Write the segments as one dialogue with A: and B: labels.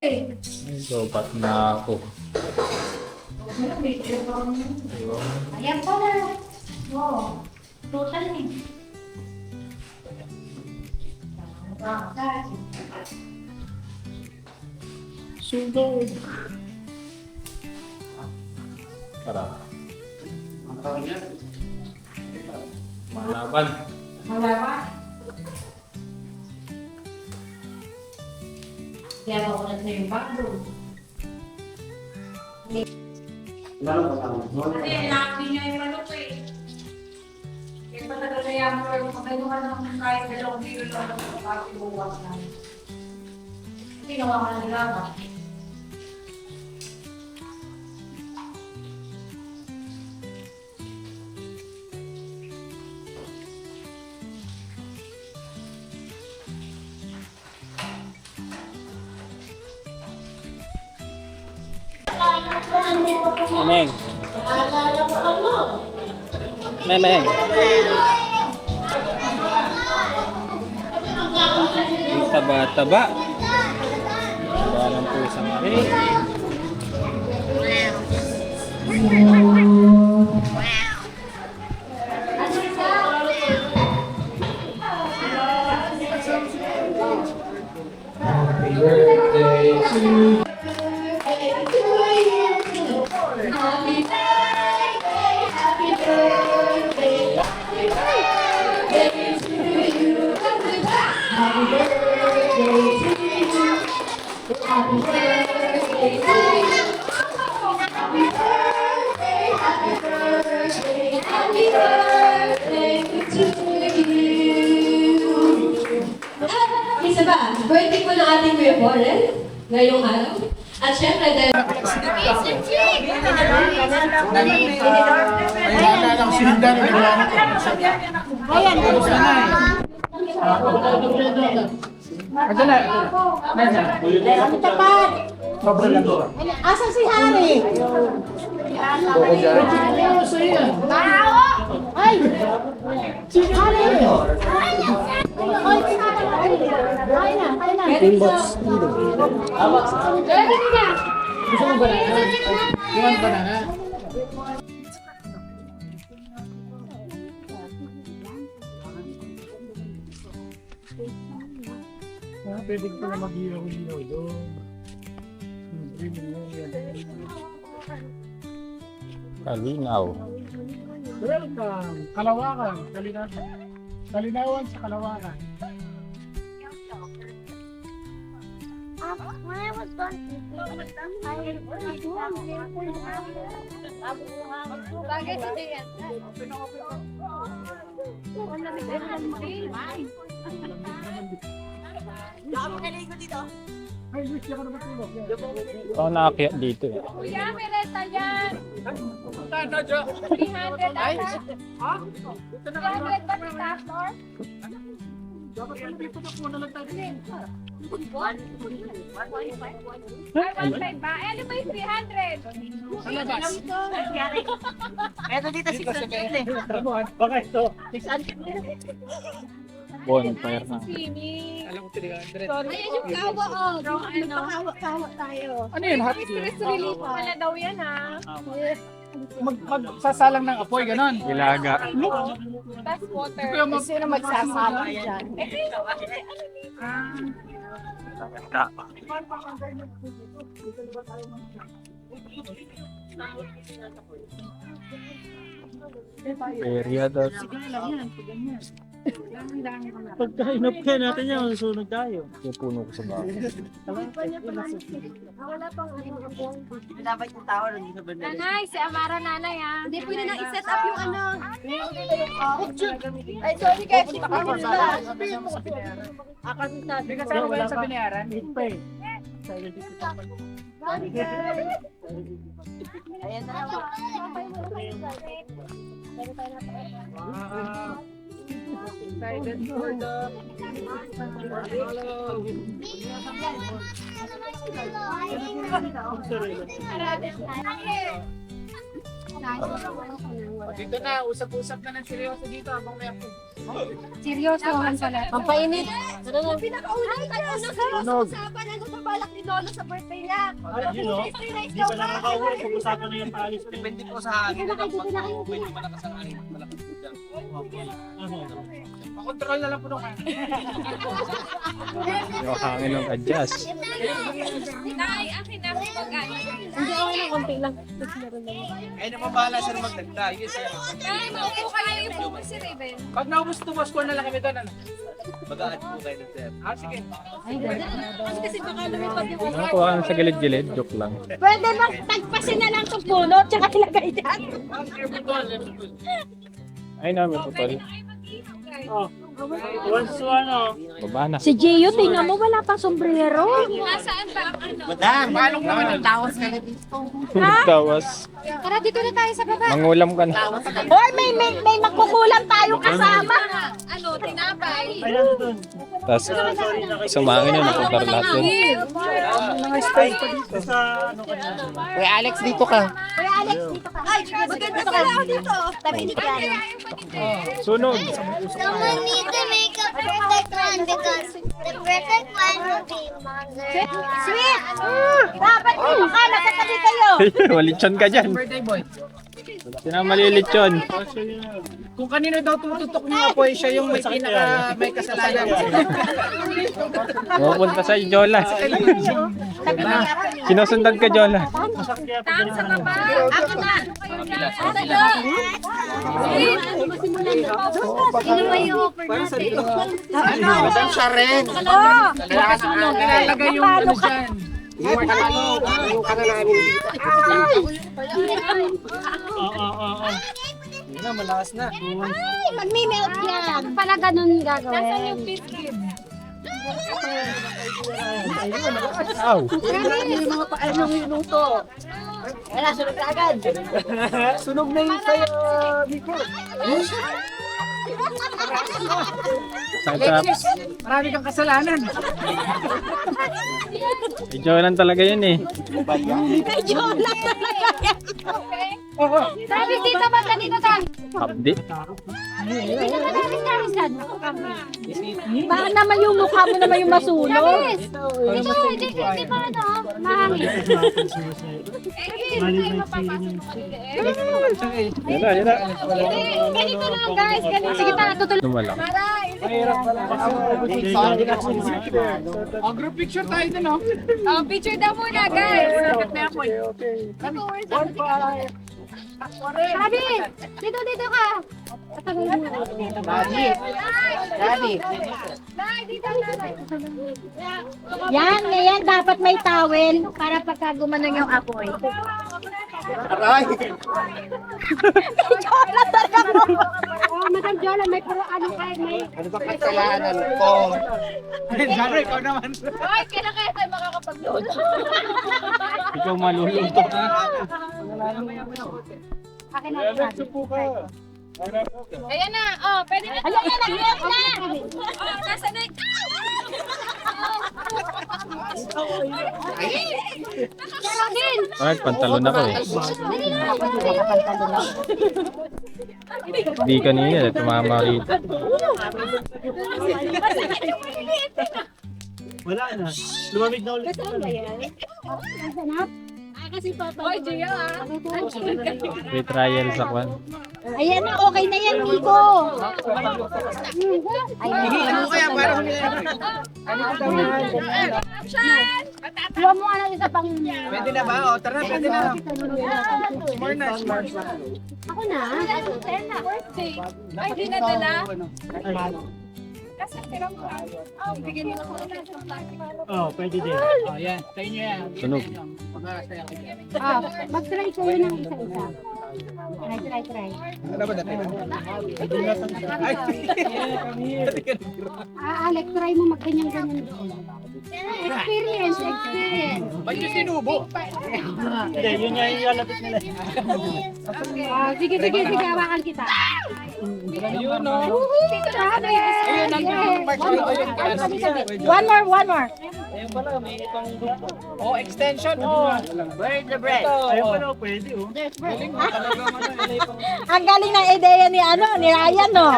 A: Lobat na ako.
B: Ayan pala. Oo. Total eh.
A: Sugod. Tara. Malaban.
B: Malaban. Kaya ako na yung bago. Kasi laki niya yung manok eh. Kaya patagal na yan mo yung pagkaluhan ng kahit dalawang kilo lang ng pagkakibuwas namin. Ginawa ka na nila ba?
A: Meng. Meng. Taba-taba. Taba ng pusang ari. Happy birthday to you.
C: Isa ba? Birthday po ng ating Kuya Borel ngayong araw. At syempre dahil...
D: Asan si Hari? Ay! Hari!
E: Gusto mo banana? You want banana? Pwede ko na mag-ihaw-ihaw doon.
A: Kalinaw.
E: Welcome! Kalawakan. Kalinawan sa Kalawakan.
D: When I was done eating,
E: Ay, wish ako na matulog.
A: Ako naakyat dito eh.
B: Kuya, may renta dyan.
E: 300 ata.
B: 300 ata. 300 ba si Tastor?
E: Dapat pala may putok mo na lang tayo.
B: 1.5 ba? Eh, ano ba yung 300?
E: Sa labas.
D: Eto dito 600
E: Baka ito.
A: Bonfire na.
B: Swimming.
E: Alam ko 300.
D: Ayan yung kawa, oh. Nagpakawa-kawa tayo.
E: Ano yun? Hot
B: Stress relief pala daw yan ha.
E: Magsasalang ng apoy, ganon.
A: Ilaga.
B: Tapos water.
D: Sino magsasama dyan?
A: Area daw.
E: Pagka inopke natin yan, sunog tayo.
A: Yung puno ko sa bahay.
D: Wala pang
F: Dapat yung tao rin sa banda.
B: Nanay, si Amara nanay ha.
D: Hindi pwede na i-set up yung ano. Ay, sorry guys.
E: May kasama ba yan sa binayaran?
F: Ayan na lang.
E: Excited for the... Dito na, usap-usap na ng seryoso dito habang may ako.
B: Seryosohan pala.
C: Ang painit.
D: Pinakauna tayo sa usapan. Ano sa balak ni Lolo sa birthday niya?
G: Hindi pa nakakauwi. Pag-usapan na yung paalis.
F: Depende po sa akin. Pwede malakas ang akin. Malakas po dyan. Pakontrol na lang po nung
A: Yung hangin ng adjust.
B: Nay, akin na ako bagay.
C: Hindi ako na konti lang.
F: Ay, napabahala sir magdagda. Yes, sir.
B: Nay, maupo ka lang yung pupo si Raven.
F: Pag naubos to, mas na lang kami doon. Ano? Mag-aad po kayo ng sir. Ah, sige.
C: Kasi baka lumipad yung
A: Nakuha ka sa gilid-gilid. Joke lang.
D: Pwede bang tagpasin na lang itong puno tsaka ilagay dyan?
A: Ay namin putol.
G: Once ano.
A: Baba na.
D: Si Gio, tingnan mo, wala pang sombrero.
B: Nasaan ba ang ano?
F: Madam, palong naman yung tawas ka na dito.
A: Tawas.
B: Tara, dito na tayo sa baba.
A: Mangulam ka na.
D: Hoy, may magkukulang tayong kasama.
B: Ano, tinapay.
G: Ay, nandun.
A: Tapos sumangin yun. Napuntar lahat yun.
G: Mga style pa dito sa ano kanina.
F: Kuya Alex, dito ka.
D: Kuya Alex, dito ka. Ay, maganda pala ako dito. Tabi ni Kiana.
A: Sunog.
H: Someone needs to make a perfect one because the perfect one will be mother.
D: Sweet! Dapat dito ka, nakatabi kayo.
A: Walitson ka dyan.
F: Birthday boy.
A: Sino ang malilitsyon?
F: Kung kanino daw tututok niyo apoy, siya yung may kasalanan.
A: Pupunta sa Jola. Sinusundan ka, Jola.
B: Tang sa baba. Ako na.
H: Sino ba yung birthday?
F: Madam Sharon.
D: Oh,
F: Nilalagay yung ano dyan. Yung katalog. Yung kanalamin dito.
G: Oo.
F: Yun na, malakas na.
D: ay, magmi-melt yan.
B: Pala ganun gagawin. Nasaan yung biscuit?
A: Ow.
F: Yung mga paanong minuto. Wala, sunog na agad. Sunog na yung sa'yo, Miko.
A: Cyclops.
F: Marami kang kasalanan.
A: Jolan talaga yun eh.
D: Medyo lang talaga yan.
B: Sabi dito ba? Dito tayo.
A: Abdi.
D: Baka naman yung mukha mo naman yung masunog.
B: Dito ba ano? Mahangin.
A: Yan na.
B: Ganito na lang guys. Ganito. Sige pa, tutuloy.
A: Lumalang.
F: Oh, group picture tayo dun, oh.
B: Oh, picture daw muna guys. Sabi, dito ka.
F: Daddy. Daddy.
B: Dito na.
D: Yan, ngayon dapat may towel para pagka gumanong yung apoy.
F: Aray.
D: Jola talaga mo.
B: Oh, Madam Jola, may puro ano kayo. May...
F: Ano ba kasalanan ko? Jaro, ikaw naman.
B: Ay, kailan kaya tayo makakapag-load?
A: Ikaw maluluto.
B: Akin na rin. Ayan na. Oh, pwede na.
D: Ayan na, nag-melt na.
B: Oh, nasa na. Nakakagin.
A: Ay, pantalon ako eh. Di kanina, tumama rito.
G: Wala na. Lumamig na ulit.
B: Oy, Gio ah.
A: May trial sa kwan.
D: Ayan na, okay na yan, Nico.
F: Higiin mo kaya para
D: Huwag mo nga lang isa pang...
F: Pwede na ba? O, tara, pwede na. More na.
D: Ako na.
B: Birthday. Ay, di na dala. Kasi tira mo. Oh, bigyan mo na ako ng plastic.
G: Oh, pwede din.
F: Oh, yan. Tayo nyo yan.
A: Sunog.
D: Ah, mag-try kayo ng isa-isa. Try.
F: Ano ba dati?
D: Ah, Alec, try mo mag-ganyan-ganyan doon. Experience.
F: Ba't yung sinubo?
G: Hindi, yun nga yung lalapit nila.
D: Oh, sige, hawakan kita.
F: Ayun, no?
D: Grabe!
F: Ayun, nandun yung marshmallow. Ayun,
D: One more.
F: ayun pala, may itong grupo. Oh, extension. Oh, where's the bread?
G: Ayun pala, pwede oh.
F: Galing mo talaga.
D: Ang galing ng ideya ni Ryan, no?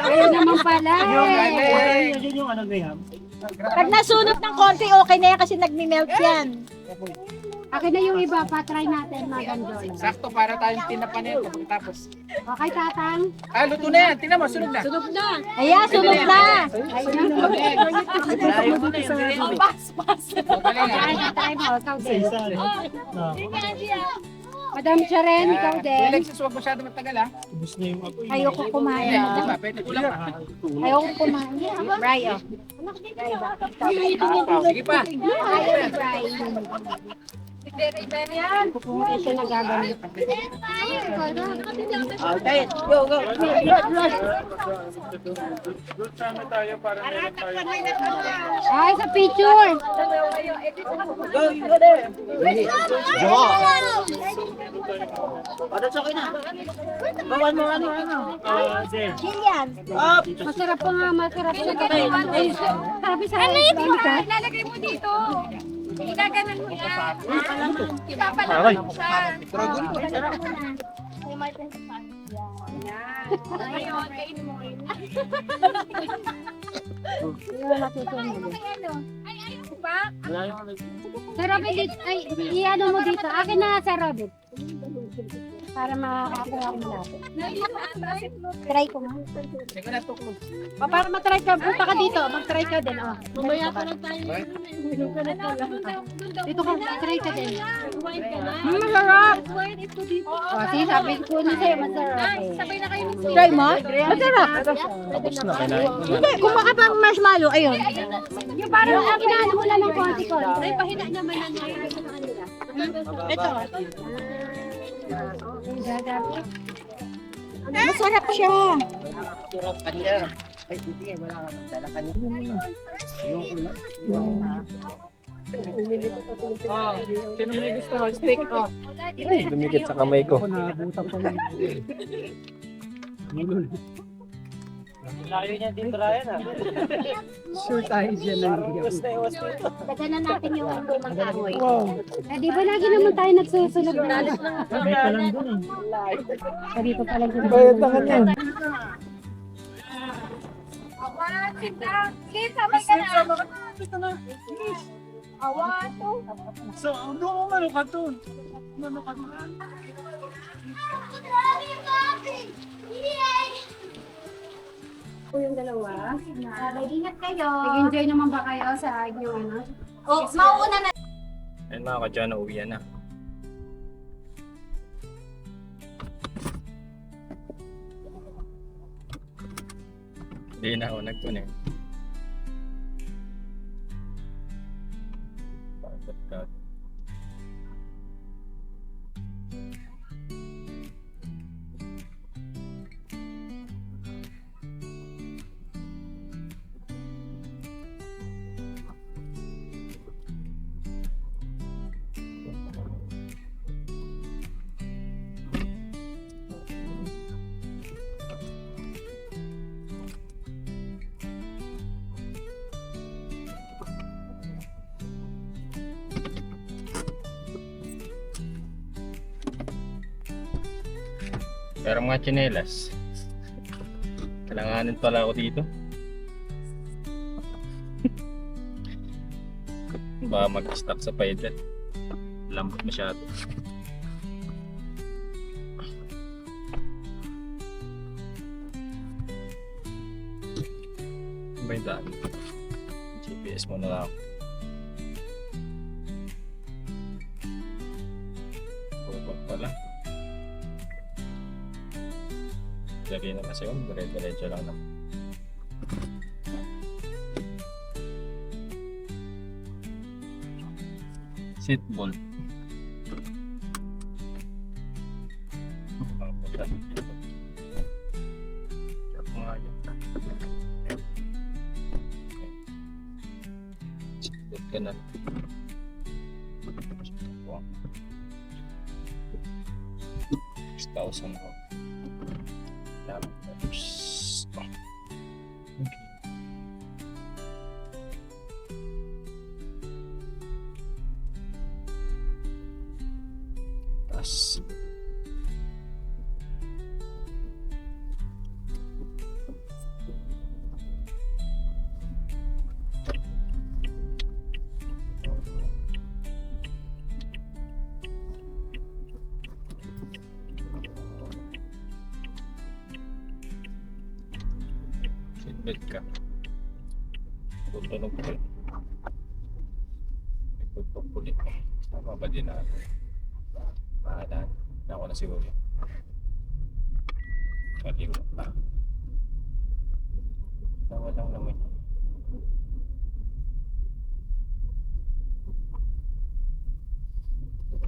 D: Ayun naman pala.
G: Yun yung ano, Graham.
D: Pag nasunod ng konti, okay na yan kasi nagmi-melt yan. Akin na yung iba, pa-try natin, Madam Jola.
F: Sakto para tayong tinapan nito. Tapos,
D: Okay, Tatang?
F: luto na yan. Tingnan mo, sunog na.
D: Ayan, sunod na. Try mo, ikaw din.
G: Isa, ano?
D: Madam Sharon, ikaw din.
F: Alexis, huwag masyado matagal, ha?
G: Ubus na yung apoy.
D: Ayoko kumain.
F: Di ba? Pwede ko lang.
D: Ayoko kumain. Bry, oh.
F: Sige pa.
D: Pupunta siya na gagamit.
F: Okay, go, go.
G: Doon sana tayo para meron tayo.
D: Ay, sa picture.
F: Go, go there.
G: There.
D: Kilian. Masarap pa nga, masarap siya. Sabi sa lalagay mo dito. Igaganan mo yan. Ipapalang mo siya.
F: Dragon po, sarap.
D: Ayun, kainin mo. Ay, ayun ba? Sir Robert, ay, i-ano mo dito. Akin na, Sir Robert. Para makakakuha mo natin. Try ko nga.
F: Sige na, tuklo.
D: Para matry ka, punta ka dito. Mag-try ka din. Oh. Mamaya pa lang tayo. Dito ka, try ka din. Masarap! Oh, sige, sabi ko na sa'yo, masarap. Sabay na kayo. Try mo? Masarap.
A: Tapos na, kinain ko na.
D: Hindi, kumuha ka pang marshmallow. Ayun. Yung parang kinaano mo lang ng konti-konti. Ay, pahina naman na nila. Ito. Masarap siya.
F: Ay, hindi, wala ka magdala kanina. Sino may gusto? Steak, oh.
A: Ay, dumikit sa kamay ko.
G: Nabutan ko lang. Layo niya dito, Ryan, ah.
F: Sure tayo dyan lang.
D: Daganan natin yung lumang kahoy. Eh, di ba lagi naman tayo nagsusunod na?
G: May pa lang dun,
D: Dito pa lang yung
G: Bayad na kanya.
D: Sit down. Sit, sabay ka na.
G: Dito na.
D: Awan, two.
G: So, doon ko mano ka dun. Mano ka dun.
D: Po yung dalawa. Ingat kayo. Nag-enjoy naman ba kayo sa inyong ano? Oh, mauuna na.
A: Ayun mga kadyan, uwi na. Hindi na ako nagtunin. Bakit? Pero mga tsinelas. Kailanganin pala ako dito. Baka mag-stuck sa pedal. Lambot masyado. Ano ba yung daan? GPS mo na lang. Bubag pala. Lagi na kasi yun, dire-diretso lang naman. Seat bolt. Ganun. 6,000 ako. Tas seatbelt ka. Tutunog ko. Tutunog ko ulit. Tama ba din na? Mahalan. Ako na siguro. Maliw na pa. Tawa lang naman.